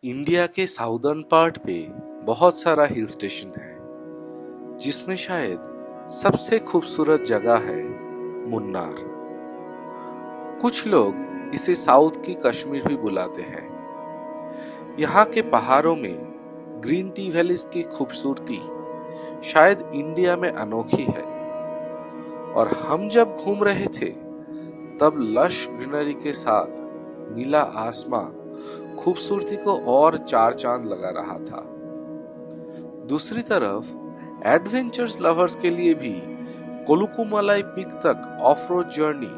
India के southern part पे बहुत सारा हिल स्टेशन है, जिसमें शायद सबसे खूबसूरत जगह है मुन्नार। कुछ लोग इसे साउथ की कश्मीर भी बुलाते हैं। यहाँ के पहाड़ों में ग्रीन टी वैलीज की खूबसूरती शायद इंडिया में अनोखी है। और हम जब घूम रहे थे तब लश ग्रीनरी के साथ नीला आसमां खूबसूरती को और चार चांद लगा रहा था। दूसरी तरफ एडवेंचर्स लवर्स के लिए भी कोलुकुमालाई पीक तक ऑफ रोड जर्नी,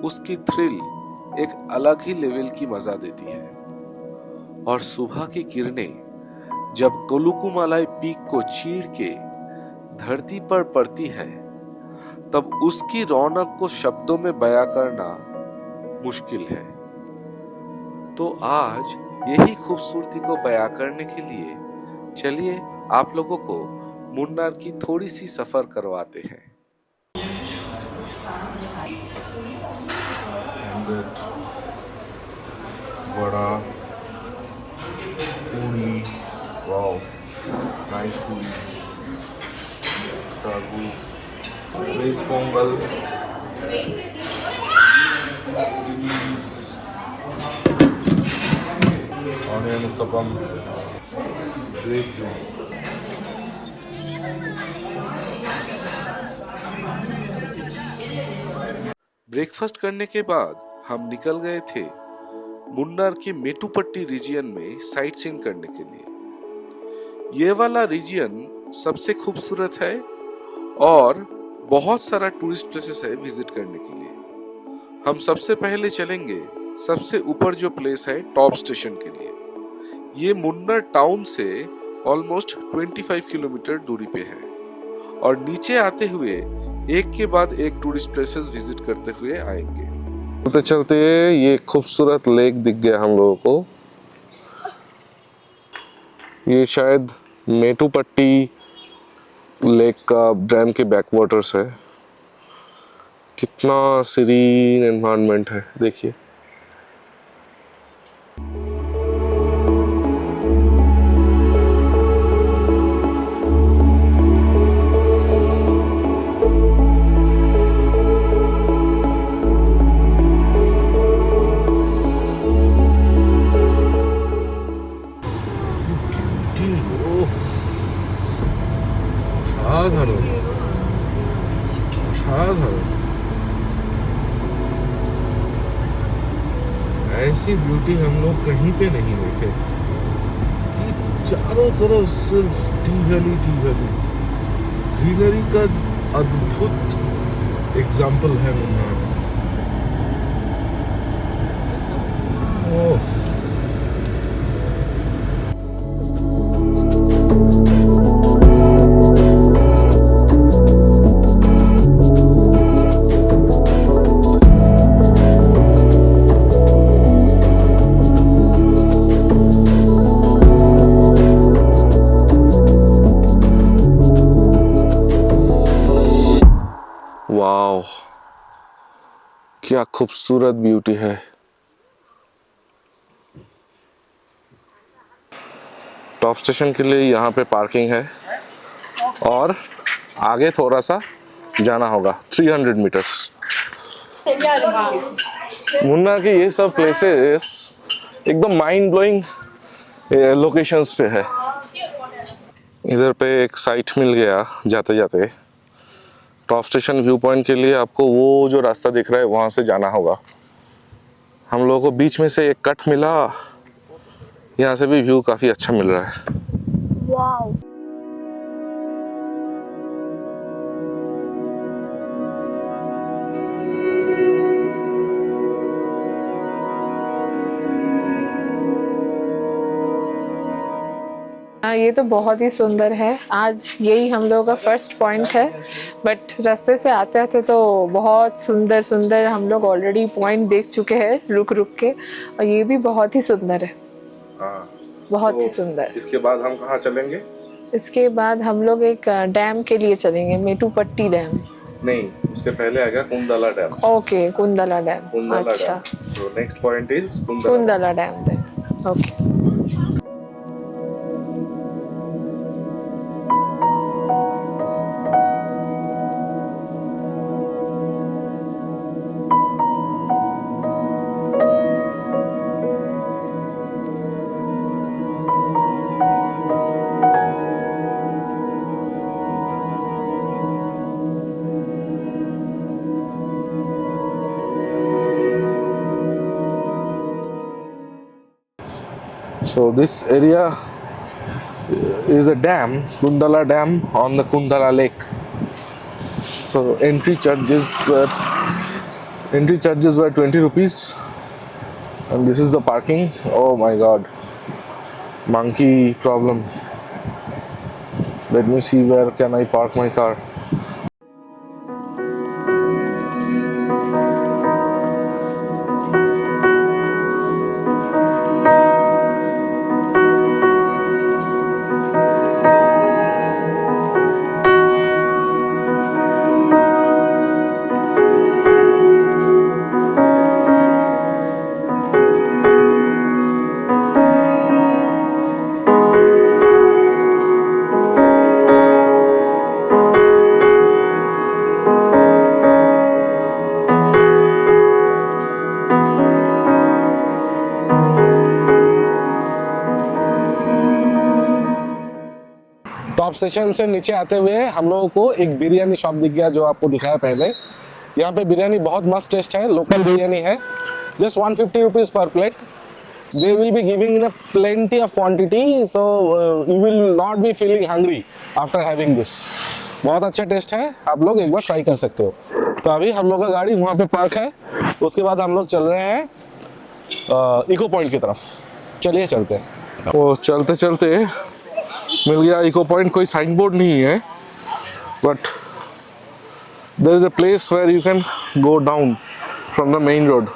उसकी थ्रिल एक अलग ही लेवल की मजा देती है। और सुबह की किरणें जब कोलुकुमालाई पीक को चीर के धरती पर पड़ती है, तब उसकी रौनक को शब्दों में बयां करना मुश्किल है। तो आज यही खूबसूरती को बयां करने के लिए चलिए आप लोगों को मुन्नार की थोड़ी सी सफर करवाते हैं। वड़ा, पूरी, wow, nice puri, sagu, veg pongal, onion uttapam, grape juice. Breakfast करने के बाद हम निकल गए थे मुन्नार के मेटुपट्टी रीजियन में साइट सीइंग करने के लिए। ये वाला रीजियन सबसे खूबसूरत है और बहुत सारा टूरिस्ट प्लेसेस है विजिट करने के लिए। हम सबसे पहले चलेंगे सबसे ऊपर जो प्लेस है टॉप स्टेशन के लिए। ये मुन्नार टाउन से ऑलमोस्ट 25 किलोमीटर दूरी पे है और नीचे आते हुए एक के बाद एक टूरिस्ट प्लेसेस विजिट करते हुए आएंगे। चलते चलते ये खूबसूरत लेक दिख गया हम लोगों को। ये शायद मेटुपट्टी लेक का डैम के बैकवाटर्स है। कितना सीरीन एनवायरनमेंट है, देखिए। ऐसी ब्यूटी हम लोग कहीं पे नहीं देखे कि चारों तरफ सिर्फ टी वैली ग्रीनरी का अद्भुत एग्जाम्पल है मुन्नार। ओह, वाओ, क्या खूबसूरत ब्यूटी है। टॉप स्टेशन के लिए यहाँ पे पार्किंग है और आगे थोड़ा सा जाना होगा 300 मीटर्स। मुन्नार के ये सब प्लेसेस एकदम माइंड ब्लोइंग लोकेशंस पे है। इधर पे एक साइट मिल गया जाते जाते। टॉप स्टेशन व्यू पॉइंट के लिए आपको वो जो रास्ता दिख रहा है वहाँ से जाना होगा। हम लोगों को बीच में से एक कट मिला, यहाँ से भी व्यू काफ़ी अच्छा मिल रहा है। वाओ। ये तो बहुत ही सुंदर है। आज यही हम लोगों का फर्स्ट पॉइंट है, बट रास्ते से आते आते तो बहुत सुंदर सुंदर हम लोग ऑलरेडी पॉइंट देख चुके हैं रुक रुक के, और ये भी बहुत ही सुंदर है। बहुत ही सुंदर। इसके बाद हम कहाँ चलेंगे? इसके बाद हम लोग एक डैम के लिए चलेंगे, मेटुपट्टी डैम। नहीं, उसके पहले आएगा Kundala dam. Okay, Kundala dam. अच्छा, तो next point is Kundala dam. Okay. So this area is a dam, Kundala Dam on the Kundala Lake. So entry charges were 20 rupees, and this is the parking. Oh my God, monkey problem. Let me see where can I park my car. Top station से नीचे आते हुए हम लोगों को एक biryani shop दिख गया, जो आपको दिखाया पहले। यहाँ पे बिरयानी बहुत मस्त टेस्ट है, लोकल बिरयानी है, जस्ट 150 रुपीज़ पर plate. They will be giving in a plenty of quantity, so you will not be feeling hungry after having this. बहुत अच्छा टेस्ट है, आप लोग एक बार ट्राई कर सकते हो। तो अभी हम लोग का गाड़ी वहाँ पे पार्क है, उसके बाद हम लोग चल रहे हैं इको पॉइंट की तरफ। चलिए चलते हैं। वो चलते चलते मिल गया इको पॉइंट। कोई साइन बोर्ड नहीं है, but there is a place where you can go down from the main road.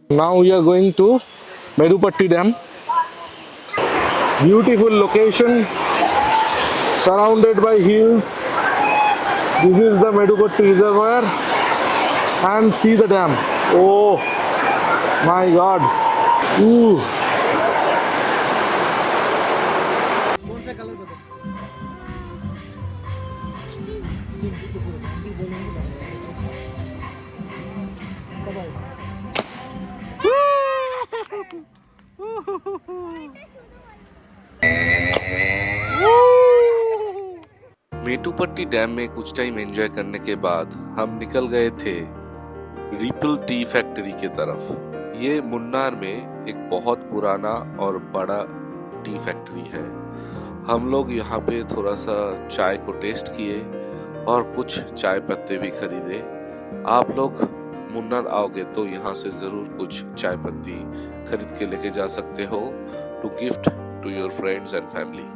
Now we are going to Medupatti Dam. Beautiful location, surrounded by hills. This is the Medupatti Reservoir, and see the dam. Oh my God! Ooh. Mattupetty dam में कुछ time enjoy करने के बाद हम निकल गए थे ripple tea factory की तरफ। ये मुन्नार में एक बहुत पुराना और बड़ा टी फैक्ट्री है। हम लोग यहाँ पे थोड़ा सा चाय को टेस्ट किए और कुछ चाय पत्ते भी खरीदे। आप लोग मुन्नार आओगे तो यहाँ से ज़रूर कुछ चाय पत्ती खरीद के लेके जा सकते हो to gift to your friends and family.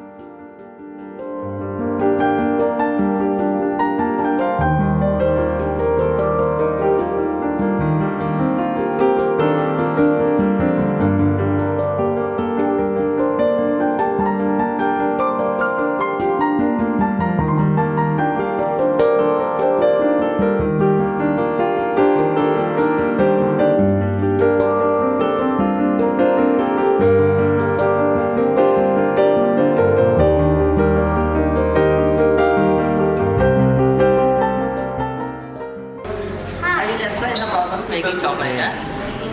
Making chocolate.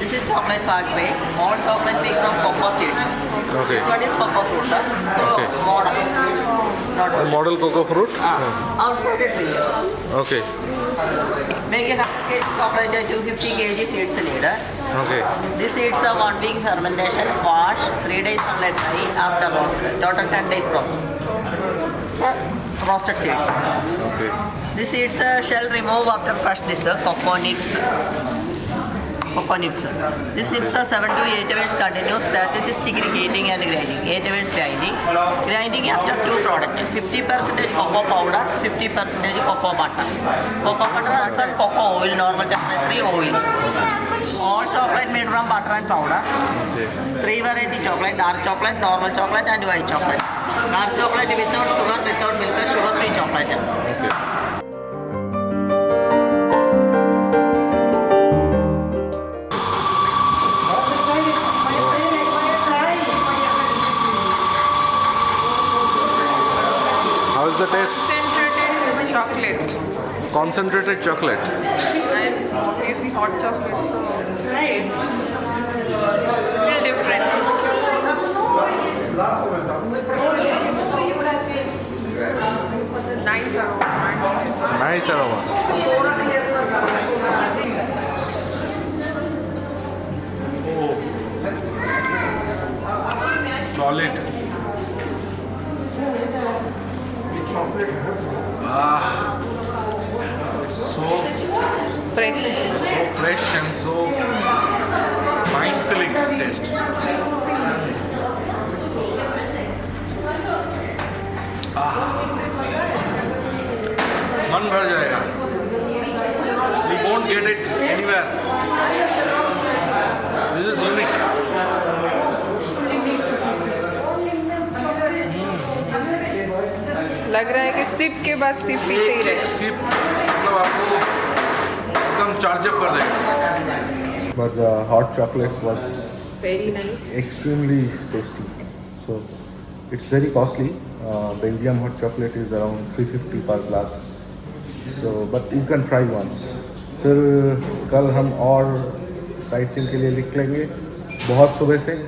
This is chocolate factory. All chocolate made from cocoa seeds. Okay. This one is cocoa fruit. So Okay. model. Model cocoa fruit. Outside it will. Okay. Making 100 kg chocolate 250 kg seeds need. Okay. These seeds are 1 week fermentation, wash, 3 days sunlight dry after roasted. Total 10 days process. Roasted seeds. Okay. These seeds shall remove after crush this cocoa nibs. Cocoa nibs. These nibs are 7 to 8 hours continuous. 36-degree heating and grinding. 8 hours grinding. Grinding after 2 products. 50% cocoa powder, 50% cocoa butter. Cocoa butter also cocoa oil, normal chocolate-free oil. All chocolate made from butter and powder. 3 variety chocolate: dark chocolate, normal chocolate, and white chocolate. Dark chocolate without sugar, without milk, sugar-free chocolate. Okay. How's the taste? Concentrated chocolate. Concentrated chocolate. It's obviously hot chocolate, so taste little different. Nice aroma. Nice aroma. Solid. It's so Fresh. fresh and so mind-filling taste. मन भर जाएगा. We won't get it anywhere. This is unique. लग रहा है कि SIP के बाद SIP पीते ही रहे. सिप मतलब आपको एकदम चार्जअप कर देगा. But the hot chocolate was Very nice. extremely tasty. So it's very costly. Belgium hot chocolate is around 350 per glass. So but you can try once. फिर कल हम और साइट सीइंग के लिए लिख लेंगे बहुत सुबह से.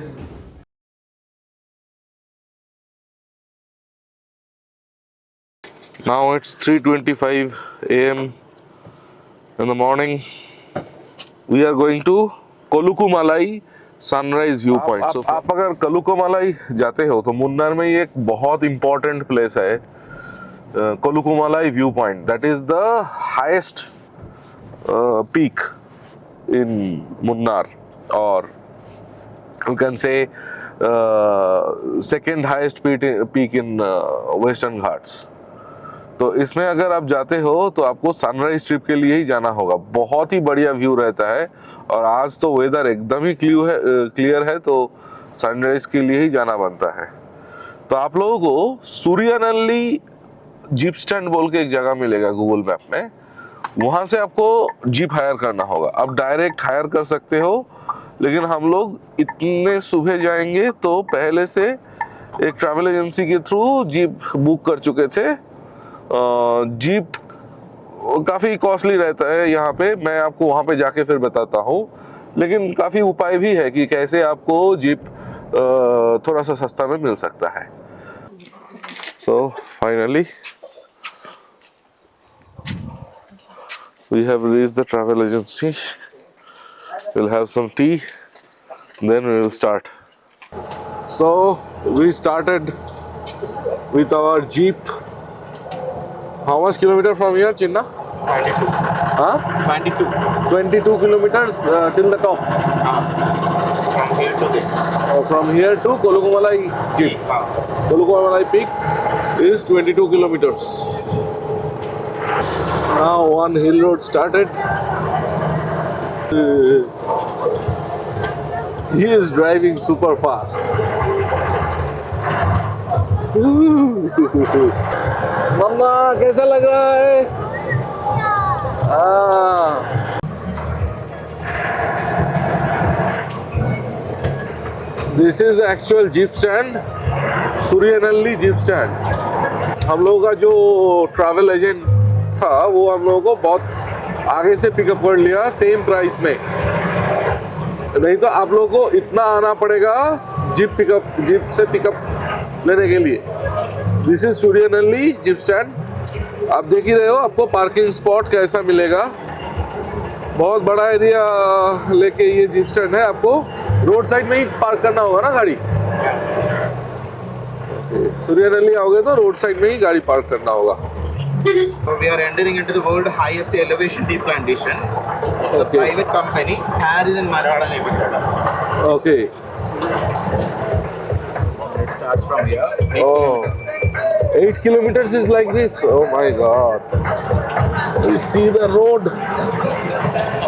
Now it's 3:25 a.m. in the morning. We are going to Kolukkumalai sunrise view point. आप अगर कोलुकुमालाई जाते हो तो मुन्नार में ये एक बहुत इंपॉर्टेंट प्लेस है, Kolukkumalai view point. That is the highest peak in Munnar, और you can say second highest peak in Western Ghats. तो इसमें अगर आप जाते हो तो आपको सनराइज ट्रिप के लिए ही जाना होगा. बहुत ही बढ़िया व्यू रहता है, और आज तो वेदर एकदम ही क्लियर है, तो सनराइज के लिए ही जाना बनता है. तो आप लोगों को सूर्यनल्ली जीप स्टैंड बोल के एक जगह मिलेगा गूगल मैप में. वहां से आपको जीप हायर करना होगा. आप डायरेक्ट हायर कर सकते हो, लेकिन हम लोग इतने सुबह जाएंगे तो पहले से एक ट्रैवल एजेंसी के थ्रू जीप बुक कर चुके थे. जीप काफ़ी कॉस्टली रहता है यहाँ पे. मैं आपको वहाँ पे जाके फिर बताता हूँ, लेकिन काफ़ी उपाय भी है कि कैसे आपको जीप थोड़ा सा सस्ता में मिल सकता है. So finally we have reached the travel agency. We'll have some tea, then we will start. So we started with our jeep. How much kilometer from here, Chinna? 22. Huh? 22. 22 kilometers till the top. From here to there. From here to Kolukumalai jeep. Kolukumalai peak is 22 kilometers. Now one hill road started. He is driving super fast. मम्मा कैसा लग रहा है? This is actual jeep stand, Suryanelli jeep stand. हम लोगों का जो travel agent था वो हम लोगों को बहुत आगे से पिकअप कर लिया सेम प्राइस में. नहीं तो आप लोगों को इतना आना पड़ेगा जीप से पिकअप लेने के लिए. This is Suryanelli jeep stand. आप देख ही रहे हो आपको पार्किंग स्पॉट कैसा मिलेगा. बहुत बड़ा एरिया लेके ये जीप स्टैंड है. आपको रोड साइड में ही पार्क करना होगा ना गाड़ी. सूर्यनल्ली आओगे तो रोड साइड में ही गाड़ी पार्क करना होगा. So we are entering into the world highest elevation tea plantation. The Okay. private company Harrison Marada Limited. Okay. It starts from here. 8 Oh, 8 kilometers is like this. Oh my God. You see the road.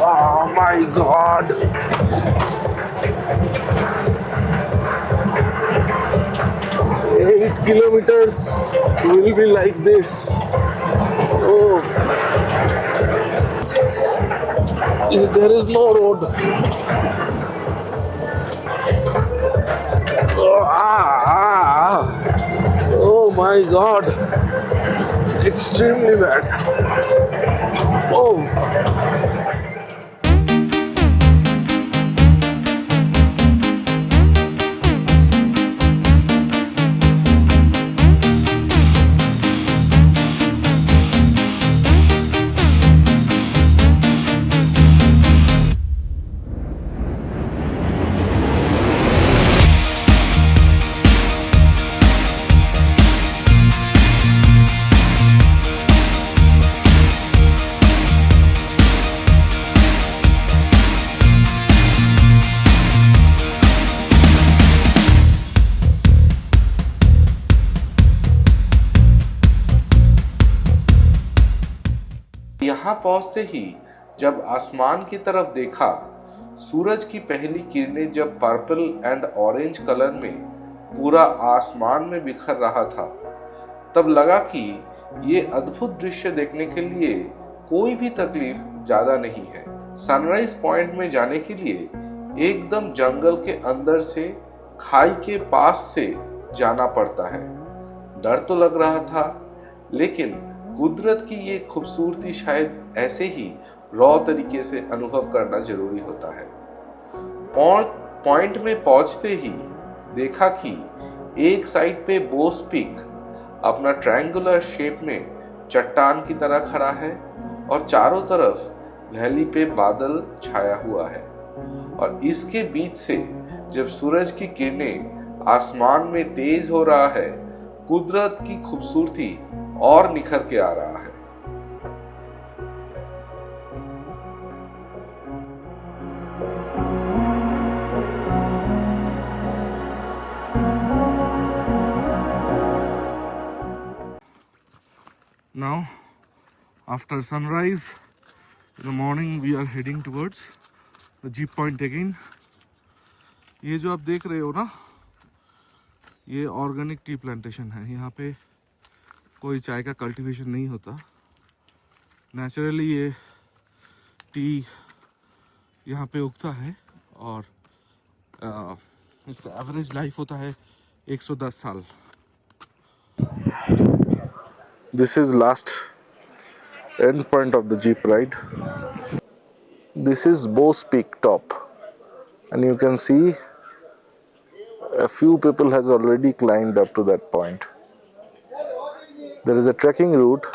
Oh my God. 8 kilometers will be like this. Oh. There is no road. Oh my God. extremely bad. Oh. यहाँ पहुंचते ही जब आसमान की तरफ देखा, सूरज की पहली किरणें जब पर्पल एंड ऑरेंज कलर में पूरा आसमान में बिखर रहा था, तब लगा कि ये अद्भुत दृश्य देखने के लिए कोई भी तकलीफ ज्यादा नहीं है। सनराइज पॉइंट में जाने के लिए एकदम जंगल के अंदर से खाई के पास से जाना पड़ता है। डर तो लग रहा था, लेकिन कुदरत की ये खूबसूरती शायद ऐसे ही रॉ तरीके से अनुभव करना जरूरी होता है। पॉइंट में पहुंचते ही देखा कि एक साइड पे बोस पीक अपना ट्रायंगुलर शेप में चट्टान की तरह खड़ा है और चारों तरफ वैली पे बादल छाया हुआ है, और इसके बीच से जब सूरज की किरणें आसमान में तेज हो रहा है, कुदरत की खूबसूरती और निखर के आ रहा है। Now, after sunrise in the morning, we are heading towards the jeep point again. ये जो आप देख रहे हो ना, ये ऑर्गेनिक टी प्लांटेशन है। यहाँ पे कोई चाय का कल्टीवेशन नहीं होता। नेचुरली ये टी यहाँ पे उगता है और इसका एवरेज लाइफ होता है 110 साल। This is last end point of the jeep ride. This is Bose Peak top, and you can see a few people has already climbed up to that point. There is a trekking route.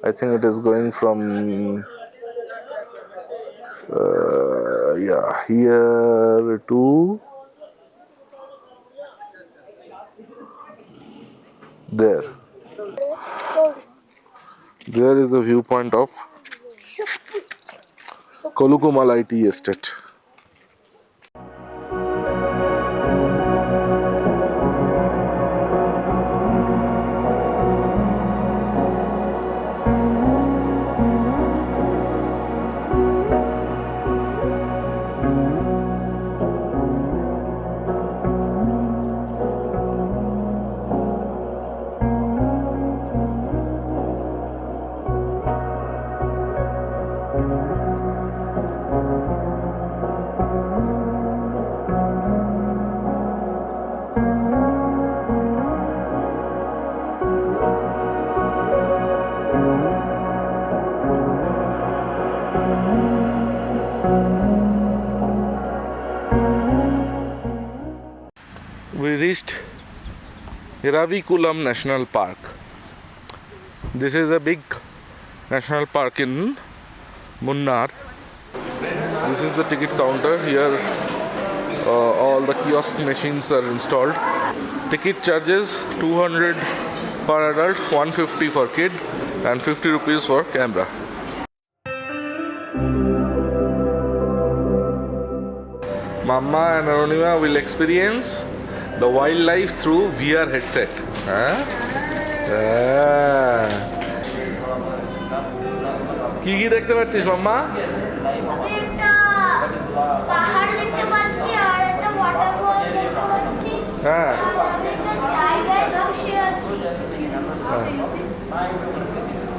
I think it is going from here to there. There is the viewpoint of Kolukumalai Tea Estate. We reached Hiravikulam National Park. This is a big national park in Munnar. This is the ticket counter. Here all the kiosk machines are installed. Ticket charges 200 per adult, 150 for kid and 50 rupees for camera. Mama and Anonima will experience the wildlife through VR headset. কি কি দেখতে পাচ্ছিস মাম্মা? একটা পাহাড় দেখতে পাচ্ছি আর একটা waterfall দেখতে পাচ্ছি। হ্যাঁ। আর আমি একটা জায়গায় বসে আছি।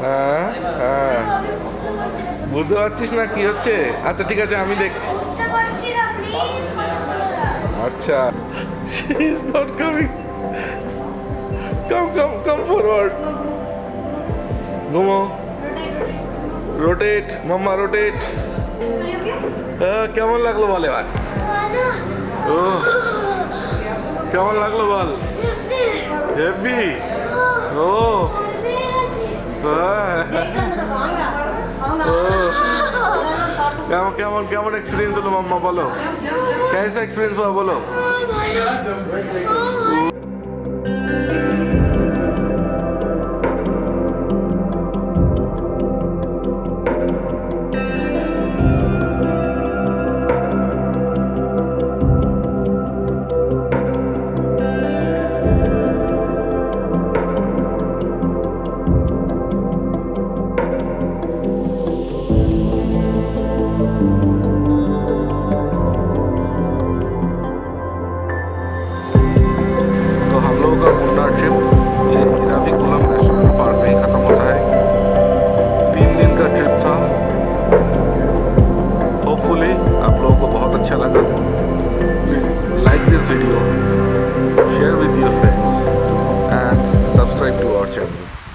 হ্যাঁ হ্যাঁ। বুঝতে পারছিস না কি হচ্ছে? আচ্ছা ঠিক আছে, আমি দেখছি। বুঝতে পারছি না, প্লিজ মনে করো না। আচ্ছা, she is not coming. Come forward. घूमो रोटेट मम्मा रोटेट কেমন লাগলো বল এবার ও কেমন লাগলো বল হেভি ও কেমন কেমন কেমন এক্সপিরিয়েন্স হলো মাম্মা বলো कैसा एक्सपीरियंस हुआ बोलो तो हम लोगों का मुन्नार ट्रिप ये इराविकुलम नेशनल पार्क में ही ख़त्म होता है 3 दिन का ट्रिप था होपफुली आप लोगों को बहुत अच्छा लगा please like this video share with your friends and subscribe to our channel